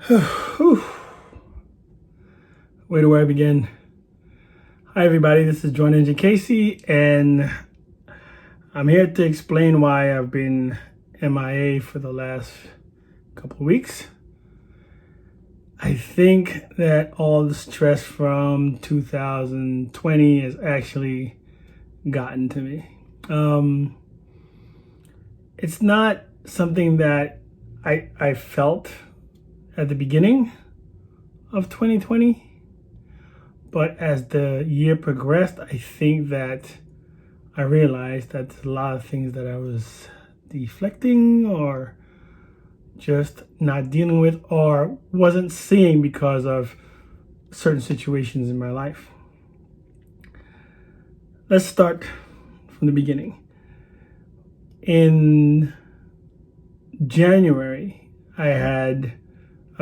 Whew. Where do I begin? Hi everybody, this is drawninjakc, and I'm here to explain why I've been MIA for the last couple of weeks. I think that all the stress from 2020 has actually gotten to me. It's not something that I felt at the beginning of 2020, but as the year progressed, I think that I realized that there's a lot of things that I was deflecting or just not dealing with or wasn't seeing because of certain situations in my life. Let's start from the beginning. In January, I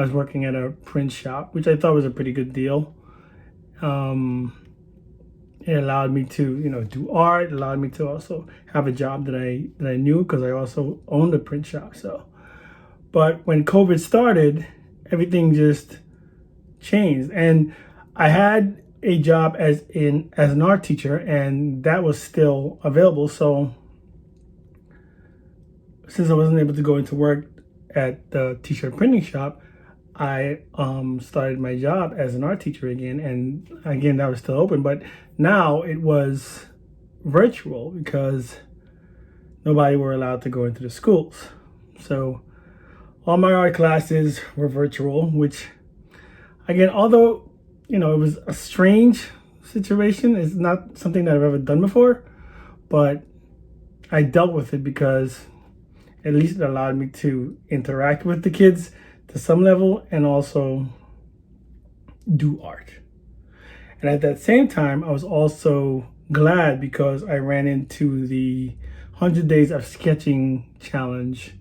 was working at a print shop, which I thought was a pretty good deal. It allowed me to, do art. It allowed me to also have a job that I knew because I also owned a print shop. But when COVID started, everything just changed, and I had a job as an art teacher, and that was still available. So since I wasn't able to go into work at the t-shirt printing shop, I started my job as an art teacher again, and again that was still open, but now it was virtual because nobody were allowed to go into the schools. So all my art classes were virtual, which again, although it was a strange situation, it's not something that I've ever done before, but I dealt with it because at least it allowed me to interact with the kids to some level and also do art. And at that same time, I was also glad because I ran into the 100 Days of Sketching Challenge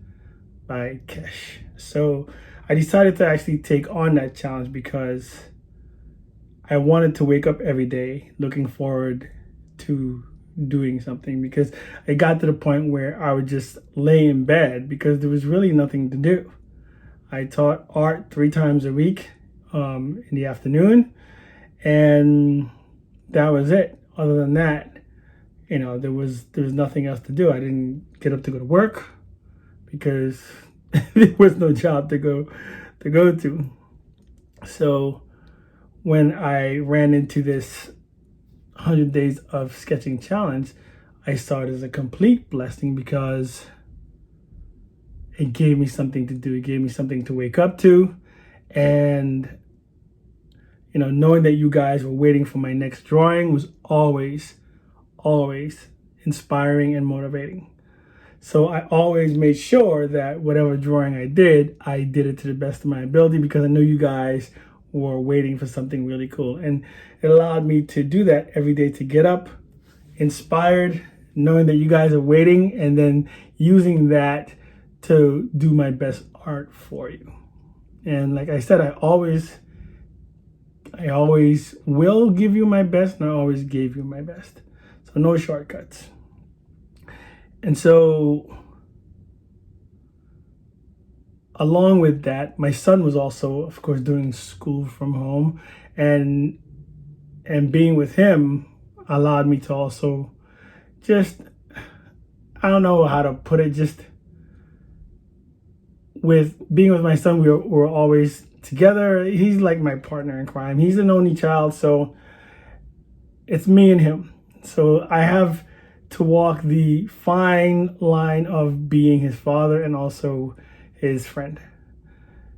by Kesh. So I decided to actually take on that challenge because I wanted to wake up every day looking forward to doing something, because I got to the point where I would just lay in bed because there was really nothing to do. I taught art 3 times a week in the afternoon, and that was it. Other than that, there was nothing else to do. I didn't get up to go to work because there was no job to go to. So when I ran into this 100 Days of Sketching Challenge, I saw it as a complete blessing because it gave me something to do. It gave me something to wake up to. And, knowing that you guys were waiting for my next drawing was always, always inspiring and motivating. So I always made sure that whatever drawing I did it to the best of my ability because I knew you guys were waiting for something really cool. And it allowed me to do that every day, to get up inspired, knowing that you guys are waiting, and then using that to do my best art for you. And like I said, I always will give you my best, and I always gave you my best. So no shortcuts. And so along with that, my son was also, of course, doing school from home, and being with him allowed me to also just, I don't know how to put it, just with being with my son, we're always together. He's like my partner in crime. He's an only child, so it's me and him. So I have to walk the fine line of being his father and also his friend.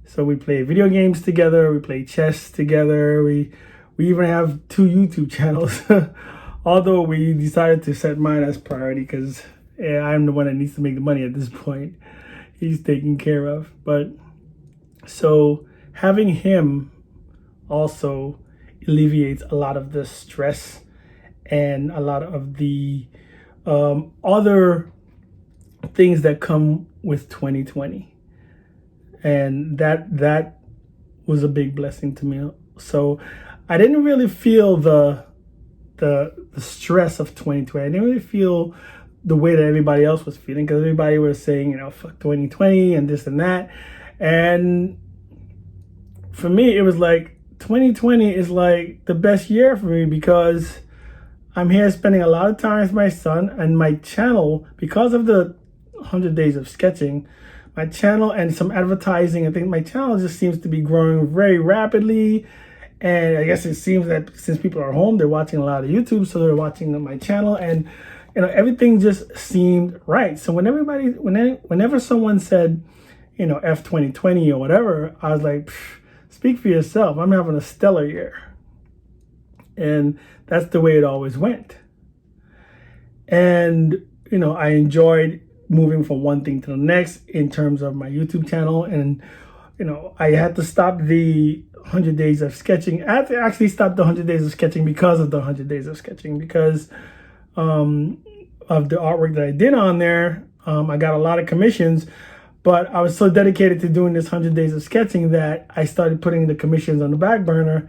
So we play video games together, we play chess together, we even have 2 YouTube channels. Although we decided to set mine as priority because I'm the one that needs to make the money at this point. He's taken care of. But so having him also alleviates a lot of the stress and a lot of the other things that come with 2020. And that was a big blessing to me. So I didn't really feel the stress of 2020. I didn't really feel the way that everybody else was feeling, because everybody was saying, fuck 2020 and this and that. And for me, it was like 2020 is like the best year for me because I'm here spending a lot of time with my son, and my channel, because of the 100 days of sketching, my channel and some advertising, I think my channel just seems to be growing very rapidly. And I guess it seems that since people are home, they're watching a lot of YouTube, so they're watching my channel, and everything just seemed right. So whenever someone said, F 2020 or whatever, I was like, speak for yourself. I'm having a stellar year. And that's the way it always went. And, I enjoyed moving from one thing to the next in terms of my YouTube channel. And, I had to stop the 100 days of sketching. I had to actually stop the 100 days of sketching because of the 100 days of sketching, because of the artwork that I did on there. I got a lot of commissions, but I was so dedicated to doing this 100 days of sketching that I started putting the commissions on the back burner.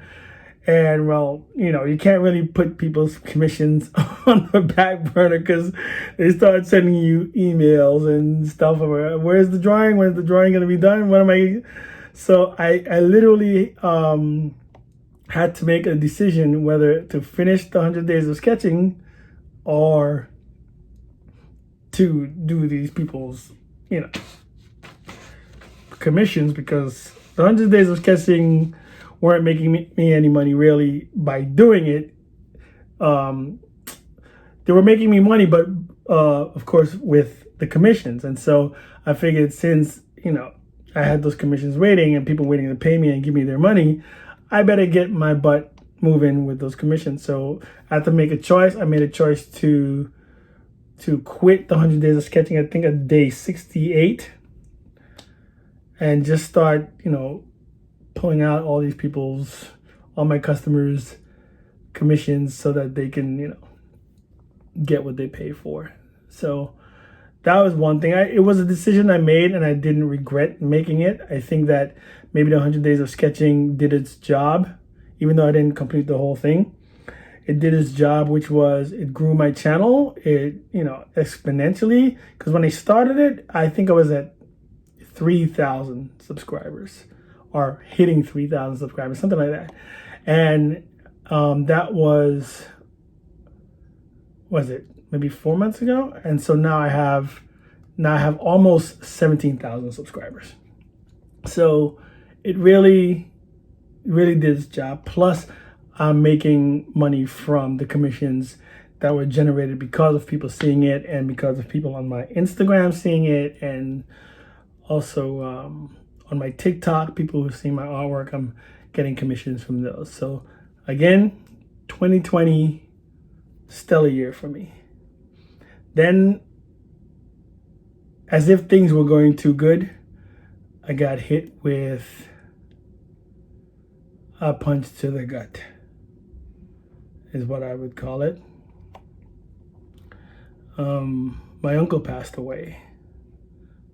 And well, you can't really put people's commissions on the back burner because they start sending you emails and stuff. Where's the drawing? When's the drawing going to be done? What am I? So I literally had to make a decision whether to finish the 100 days of sketching or to do these people's, commissions, because the 100 days of sketching weren't making me any money really by doing it. They were making me money, but of course with the commissions. And so I figured, since I had those commissions waiting and people waiting to pay me and give me their money, I better get my butt moving with those commissions. So I had to make a choice. I made a choice to quit the 100 days of sketching, I think at day 68, and just start pulling out all my customers' commissions so that they can, get what they pay for. So that was one thing. It was a decision I made, and I didn't regret making it. I think that maybe the 100 days of sketching did its job, even though I didn't complete the whole thing. It did its job, which was it grew my channel, exponentially. Because when I started it, I think I was at 3,000 subscribers, or hitting 3,000 subscribers, something like that. And that was it maybe 4 months ago? And so now I have almost 17,000 subscribers. So it really did its job. Plus, I'm making money from the commissions that were generated because of people seeing it, and because of people on my Instagram seeing it, and also on my TikTok, people who see my artwork, I'm getting commissions from those. So again, 2020, stellar year for me. Then, as if things were going too good, I got hit with a punch to the gut, is what I would call it. My uncle passed away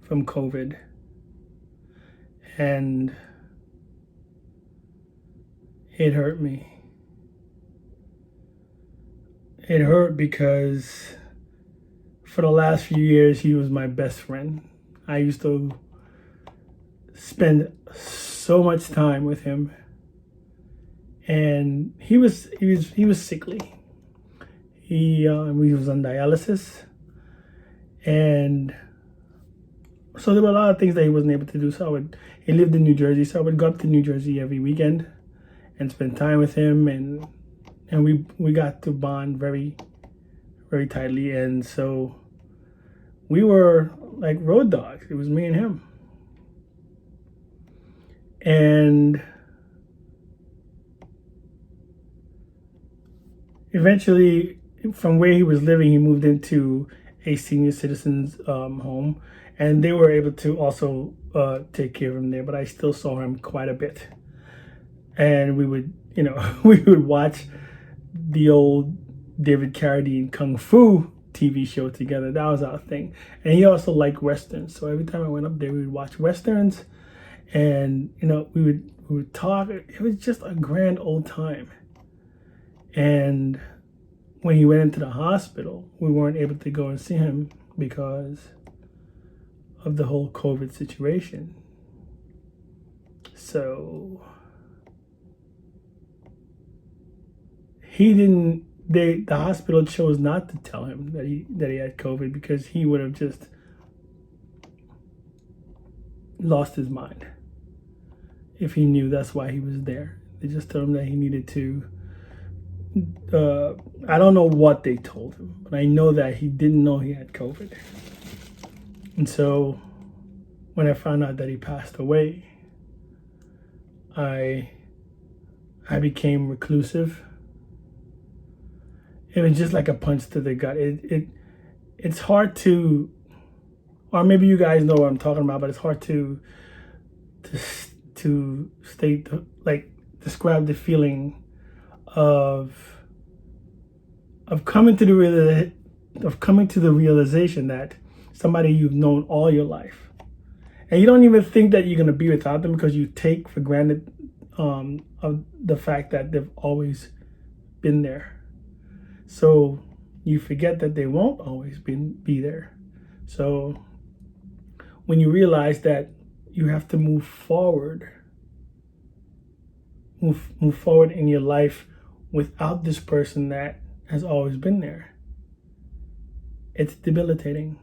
from COVID, and it hurt me. It hurt because for the last few years, he was my best friend. I used to spend so much time with him, and he was sickly. He was on dialysis, and so there were a lot of things that he wasn't able to do. So he lived in New Jersey, so I would go up to New Jersey every weekend and spend time with him, and we got to bond very, very tightly. And so we were like road dogs. It was me and him. And eventually, from where he was living, he moved into a senior citizens home, and they were able to also take care of him there. But I still saw him quite a bit, and we would, we would watch the old David Carradine Kung Fu TV show together. That was our thing. And he also liked Westerns, so every time I went up there, we would watch Westerns, and we would talk. It was just a grand old time. And when he went into the hospital, we weren't able to go and see him because of the whole COVID situation. So he didn't. The hospital chose not to tell him that he had COVID, because he would have just lost his mind if he knew that's why he was there. They just told him that he needed to. I don't know what they told him, but I know that he didn't know he had COVID. And so when I found out that he passed away, I became reclusive. It was just like a punch to the gut. It's hard to, or maybe you guys know what I'm talking about, but it's hard to state describe the feeling of coming to the realization that somebody you've known all your life, and you don't even think that you're going to be without them, because you take for granted of the fact that they've always been there. So you forget that they won't always be there. So when you realize that you have to move forward in your life without this person that has always been there, it's debilitating.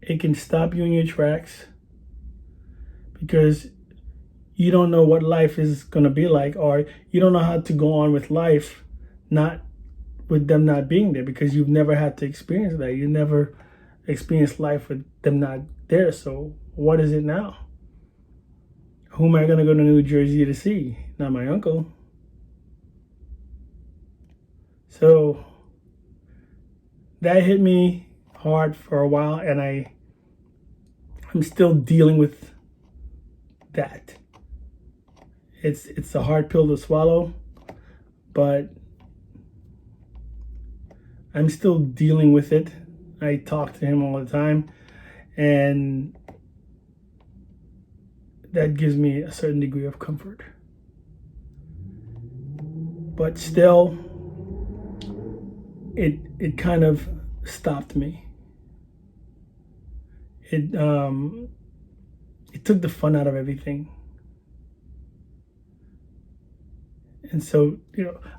It can stop you in your tracks, because you don't know what life is going to be like, or you don't know how to go on with life not with them not being there, because you've never had to experience that. You never experienced life with them not there. So what is it now? Who am I going to go to New Jersey to see? Not my uncle. So that hit me hard for a while, and I'm still dealing with that. It's a hard pill to swallow, but I'm still dealing with it. I talk to him all the time, and that gives me a certain degree of comfort. But still, it kind of stopped me. It took the fun out of everything. And so,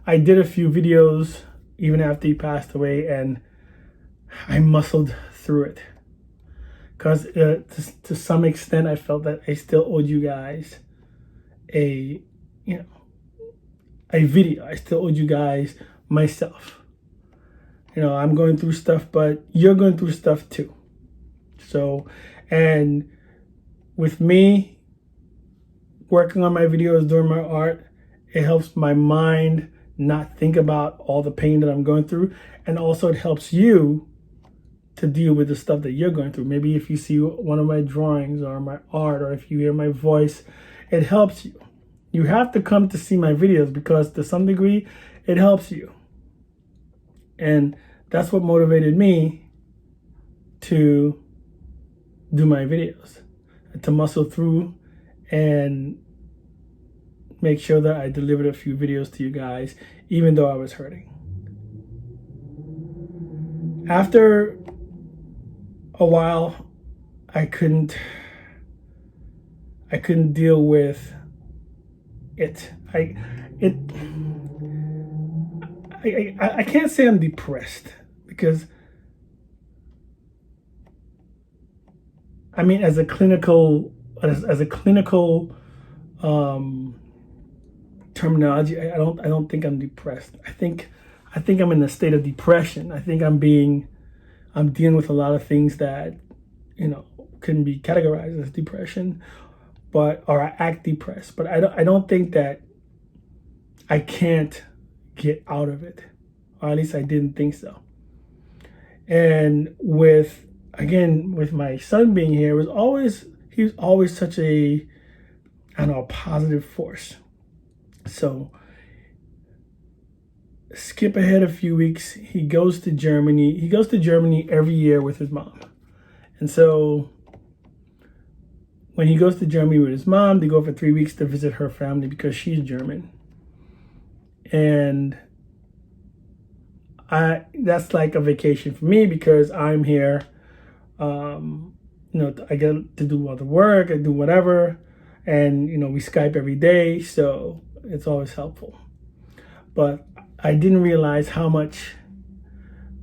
I did a few videos even after he passed away, and I muscled through it, because to some extent I felt that I still owed you guys a video. I still owed you guys myself. I'm going through stuff, but you're going through stuff too. So, and with me working on my videos, doing my art, it helps my mind not think about all the pain that I'm going through. And also it helps you to deal with the stuff that you're going through. Maybe if you see one of my drawings or my art, or if you hear my voice, it helps you. You have to come to see my videos, because to some degree it helps you. And that's what motivated me to do my videos, to muscle through and make sure that I delivered a few videos to you guys, even though I was hurting. After a while, I couldn't deal with it. I can't say I'm depressed, because I mean, as a clinical terminology, I don't think I'm depressed. I think I'm in a state of depression. I think I'm dealing with a lot of things that can be categorized as depression, or I act depressed. But I don't think that I can't get out of it, or at least I didn't think so. And with my son being here, he was always such a positive force. So skip ahead a few weeks. He goes to Germany. He goes to Germany every year with his mom. And so when he goes to Germany with his mom, they go for 3 weeks to visit her family, because she's German. And that's like a vacation for me, because I'm here. I get to do all the work, I do whatever, and we Skype every day, so it's always helpful. But I didn't realize how much,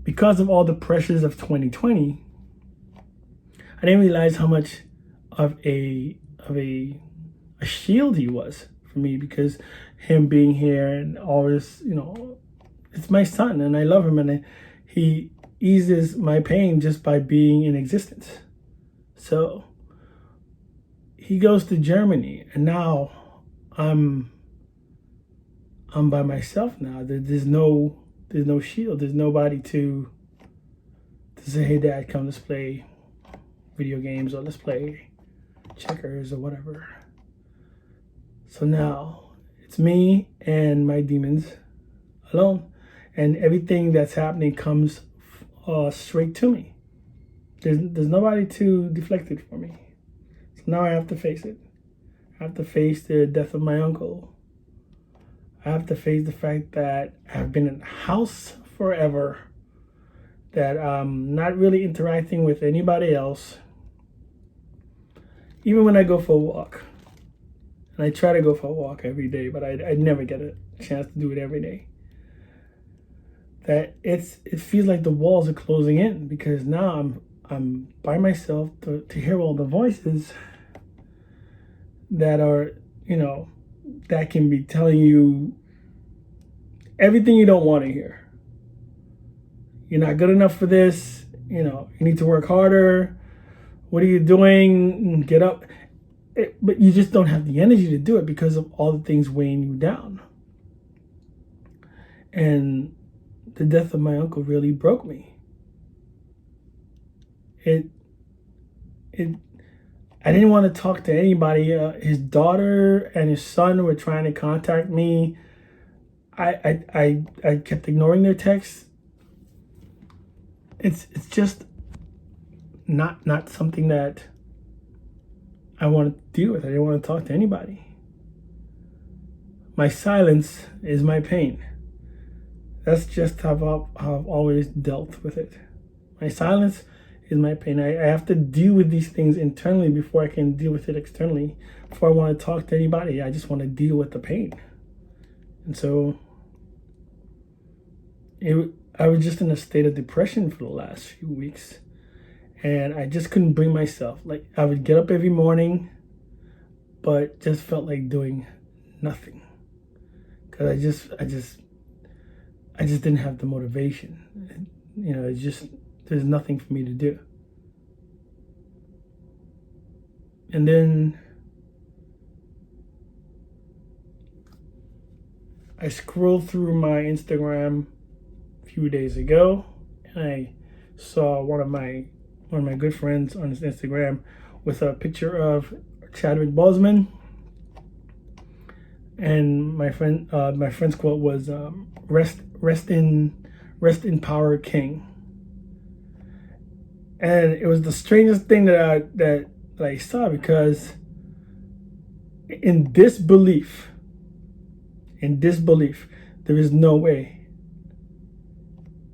because of all the pressures of 2020, I didn't realize how much of a shield he was for me, because him being here and always, it's my son and I love him, and he eases my pain just by being in existence. So he goes to Germany, and now I'm by myself now. There's no shield. There's nobody to say, hey dad, come, let's play video games, or let's play checkers or whatever. So now it's me and my demons alone, and everything that's happening comes straight to me. There's nobody to deflect it for me. So now I have to face it. I have to face the death of my uncle. I have to face the fact that I've been in the house forever, that I'm not really interacting with anybody else. Even when I go for a walk, and I try to go for a walk every day, but I never get a chance to do it every day. That it feels like the walls are closing in, because now I'm by myself to hear all the voices that are, that can be telling you everything you don't want to hear. You're not good enough for this. You need to work harder. What are you doing? Get up. But you just don't have the energy to do it because of all the things weighing you down. And the death of my uncle really broke me. I didn't want to talk to anybody. His daughter and his son were trying to contact me. I kept ignoring their texts. It's just not something that I want to deal with. I didn't want to talk to anybody. My silence is my pain. That's just how I've always dealt with it. My silence is my pain. I have to deal with these things internally before I can deal with it externally. Before I want to talk to anybody, I just want to deal with the pain. And so I was just in a state of depression for the last few weeks. And I just couldn't bring myself. Like, I would get up every morning, but just felt like doing nothing. Because I just didn't have the motivation. There's nothing for me to do. And then I scrolled through my Instagram a few days ago, and I saw one of my good friends on his Instagram with a picture of Chadwick Boseman, and my friend's quote was "Rest in power, King." And it was the strangest thing that I saw, because in disbelief, there is no way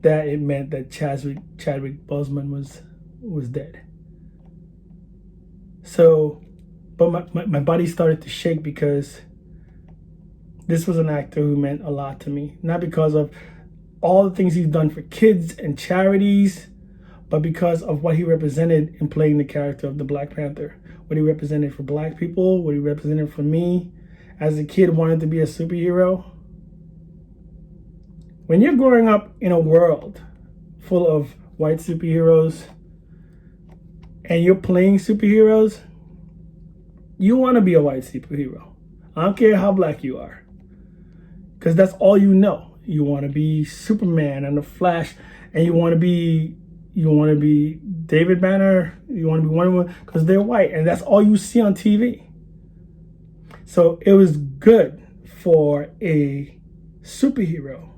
that it meant that Chadwick Boseman was dead. So, but my body started to shake, because this was an actor who meant a lot to me. Not because of all the things he's done for kids and charities, but because of what he represented in playing the character of the Black Panther. What he represented for Black people, what he represented for me as a kid wanted to be a superhero. When you're growing up in a world full of white superheroes and you're playing superheroes, you want to be a white superhero. I don't care how Black you are, because that's all you know. You want to be Superman and the Flash, and you want to be David Banner, you want to be Wonder Woman, because they're white, and that's all you see on TV. So it was good for a superhero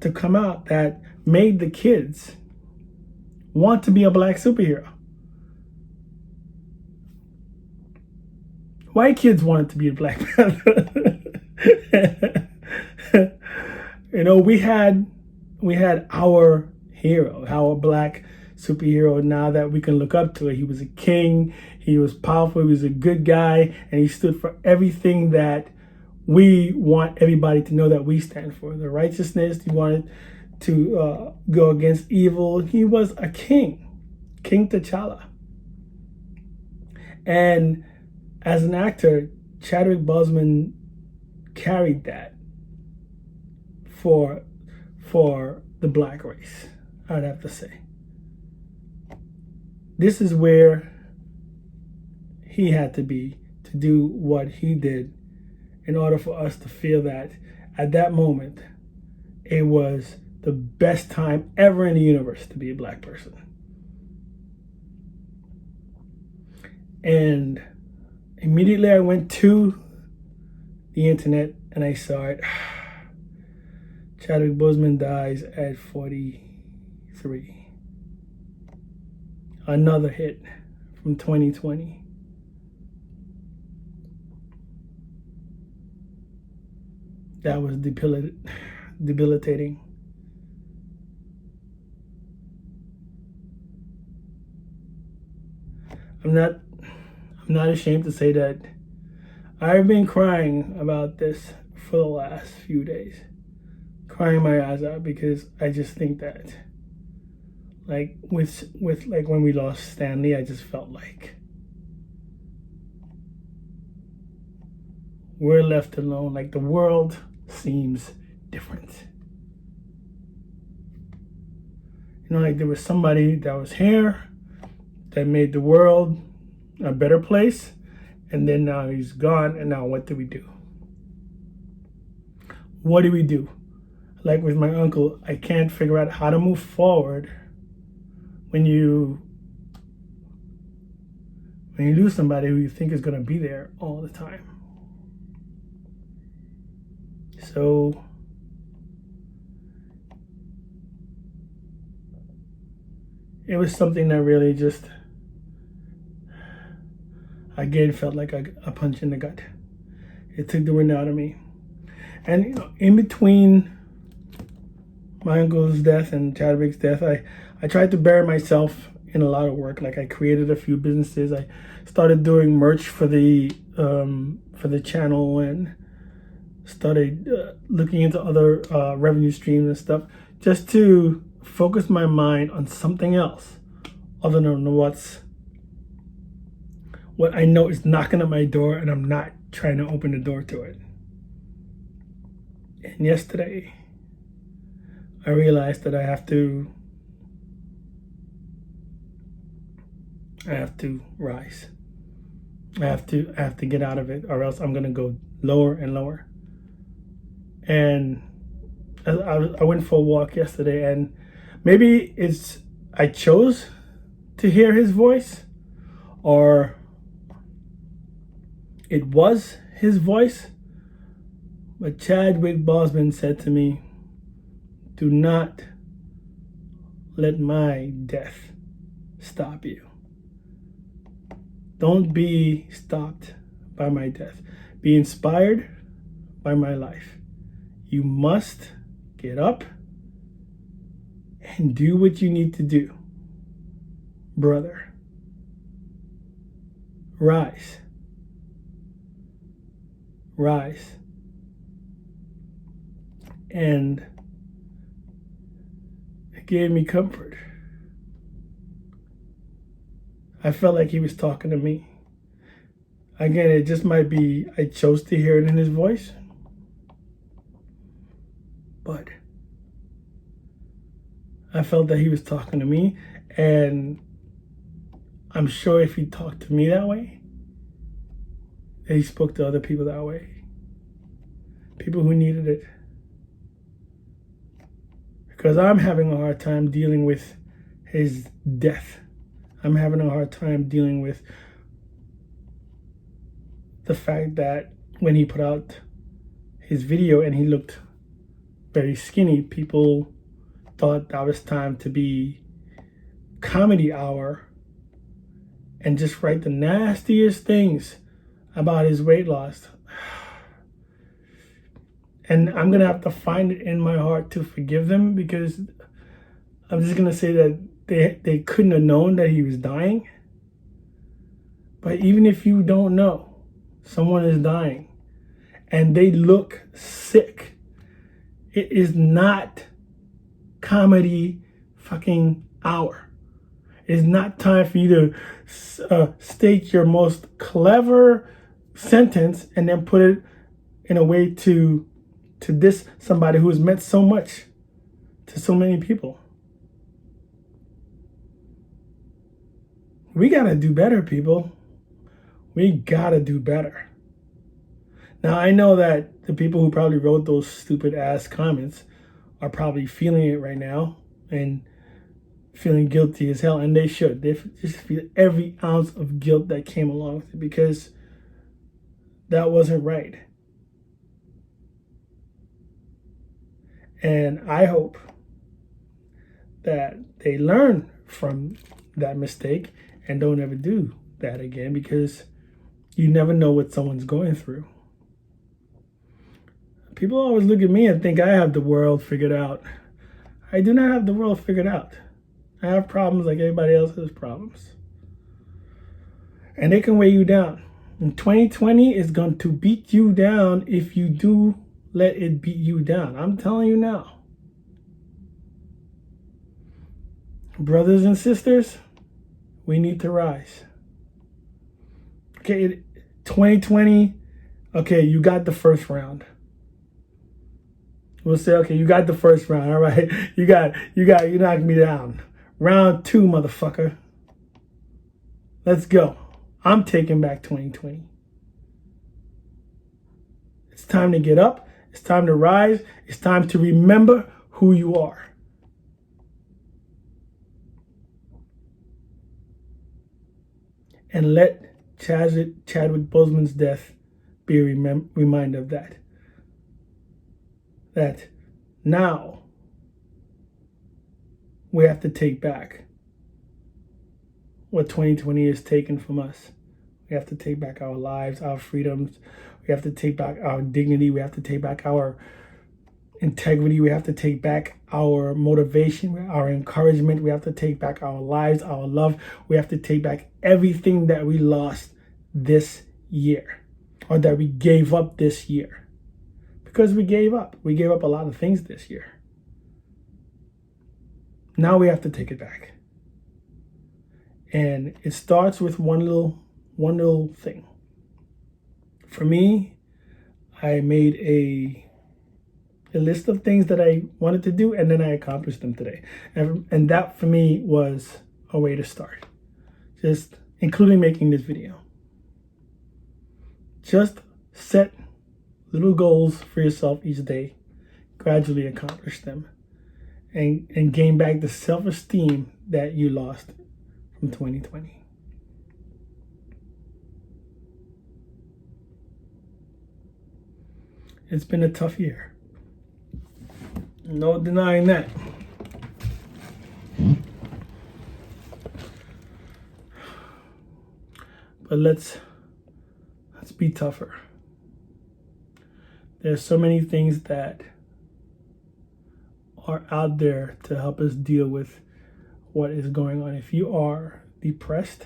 to come out that made the kids want to be a Black superhero. White kids wanted to be a Black Panther. We had our hero, our Black superhero now that we can look up to. He was a king, he was powerful, he was a good guy, and he stood for everything that we want everybody to know that we stand for the righteousness. He wanted to go against evil. He was a king, King T'Challa. And as an actor, Chadwick Boseman carried that for the black race, I'd have to say. This is where he had to be to do what he did in order for us to feel that at that moment, it was the best time ever in the universe to be a black person. And immediately I went to the internet and I saw it. Chadwick Boseman dies at 43. Another hit from 2020. That was debilitating. I'm not ashamed to say that I've been crying about this for the last few days. Crying my eyes out because I just think that, like with like when we lost Stanley, I just felt like we're left alone. Like the world seems different. You know, like there was somebody that was here that made the world a better place, and then now he's gone, and now what do we do? What do we do? Like with my uncle, I can't figure out how to move forward when you lose somebody who you think is going to be there all the time. So it was something that really just, again, felt like a punch in the gut. It took the wind out of me. And you know, in between my uncle's death and Chadwick's death, I tried to bury myself in a lot of work. Like I created a few businesses. I started doing merch for the channel and started looking into other revenue streams and stuff, just to focus my mind on something else other than what I know is knocking at my door, and I'm not trying to open the door to it. And yesterday, I realized that I have to rise. I have to get out of it, or else I'm gonna go lower and lower. And I went for a walk yesterday, and maybe I chose to hear his voice, or it was his voice. But Chadwick Boseman said to me, "Do not let my death stop you. Don't be stopped by my death. Be inspired by my life. You must get up and do what you need to do. Brother, rise. Rise." And it gave me comfort. I felt like he was talking to me. Again, it just might be I chose to hear it in his voice. But I felt that he was talking to me, and I'm sure if he talked to me that way, that he spoke to other people that way. People who needed it. Because I'm having a hard time dealing with his death. I'm having a hard time dealing with the fact that when he put out his video and he looked very skinny, people thought that was time to be comedy hour and just write the nastiest things about his weight loss. And I'm going to have to find it in my heart to forgive them, because I'm just going to say that they couldn't have known that he was dying. But even if you don't know, someone is dying. and they look sick. It is not comedy fucking hour. It is not time for you to state your most clever sentence and then put it in a way to diss somebody who has meant so much to so many people. We gotta do better, people. We gotta do better. Now, I know that the people who probably wrote those stupid ass comments are probably feeling it right now and feeling guilty as hell, and they should. They just feel every ounce of guilt that came along with it, because that wasn't right. And I hope that they learn from that mistake and don't ever do that again, because you never know what someone's going through. People always look at me and think I have the world figured out. I do not have the world figured out. I have problems like everybody else has problems. And they can weigh you down. And 2020 is going to beat you down if you do let it beat you down. I'm telling you now. Brothers and sisters, we need to rise. Okay, 2020, okay, you got the first round. We'll say, okay, you got the first round, all right? You knocked me down. Round 2, motherfucker. Let's go. I'm taking back 2020. It's time to get up. It's time to rise. It's time to remember who you are. And let Chadwick Boseman's death be a reminder of that. That now we have to take back what 2020 has taken from us. We have to take back our lives, our freedoms. We have to take back our dignity. We have to take back our integrity. We have to take back our motivation, our encouragement. We have to take back our lives, our love. We have to take back everything that we lost this year, or that we gave up this year. Because we gave up. We gave up a lot of things this year. Now we have to take it back. And it starts with one little thing. For me, I made a list of things that I wanted to do, and then I accomplished them today. And that for me was a way to start. Just including making this video. Just set little goals for yourself each day, gradually accomplish them, and gain back the self-esteem that you lost from 2020. It's been a tough year. No denying that. But let's be tougher. There's so many things that are out there to help us deal with what is going on. If you are depressed,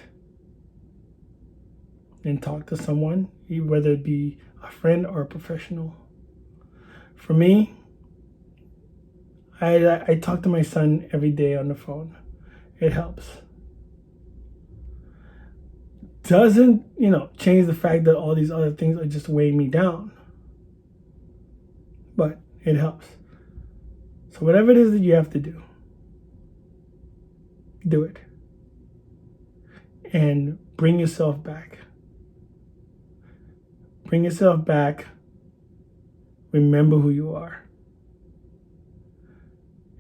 then talk to someone, whether it be a friend or a professional. For me, I talk to my son every day on the phone. It helps. Doesn't, change the fact that all these other things are just weighing me down. But it helps. So whatever it is that you have to do, do it. And bring yourself back. Bring yourself back. Remember who you are.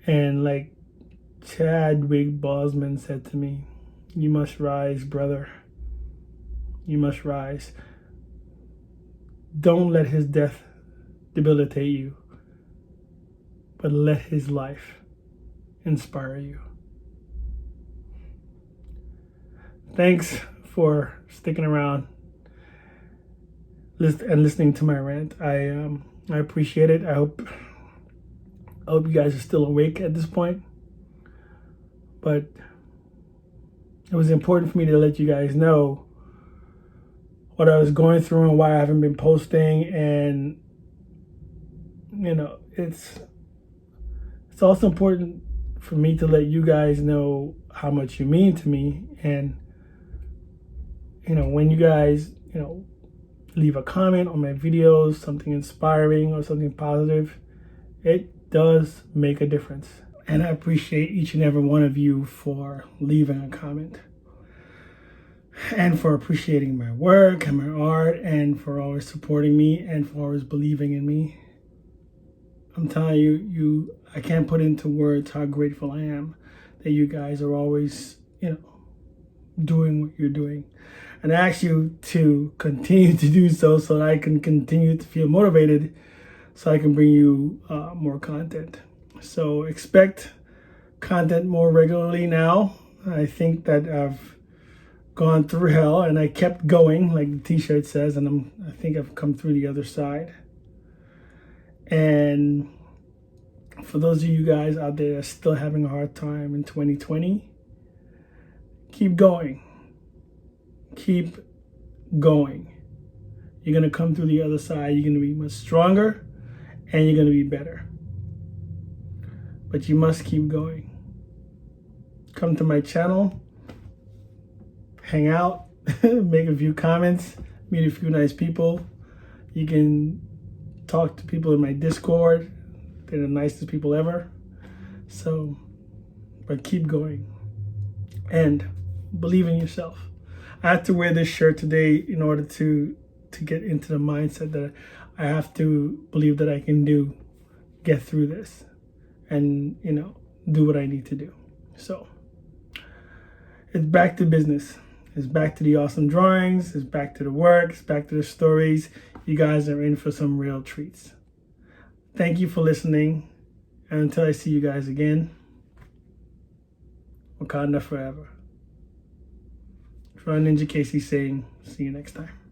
And like Chadwick Boseman said to me, you must rise, brother. You must rise. Don't let his death debilitate you, but let his life inspire you. Thanks for sticking around and listening to my rant. I appreciate it. I hope you guys are still awake at this point. But it was important for me to let you guys know what I was going through and why I haven't been posting. And you know, it's also important for me to let you guys know how much you mean to me. And you know, when you guys, you know, leave a comment on my videos, something inspiring or something positive, it does make a difference. And I appreciate each and every one of you for leaving a comment and for appreciating my work and my art and for always supporting me and for always believing in me. I'm telling you, I can't put into words how grateful I am that you guys are always, you know, doing what you're doing. And I ask you to continue to do so that I can continue to feel motivated so I can bring you more content. So expect content more regularly now. I think that I've gone through hell and I kept going, like the t-shirt says, and I think I've come through the other side. And for those of you guys out there that are still having a hard time in 2020, keep going. Keep going. You're going to come through the other side. You're going to be much stronger and you're going to be better. But you must keep going. Come to my channel, hang out, make a few comments, meet a few nice people. You can talk to people in my Discord. They're the nicest people ever. So, but keep going and believe in yourself. I had to wear this shirt today in order to get into the mindset that I have to believe that I can get through this and, you know, do what I need to do. So it's back to business. It's back to the awesome drawings. It's back to the work. It's back to the stories. You guys are in for some real treats. Thank you for listening. And until I see you guys again, Wakanda forever. DrawninjakC saying, see you next time.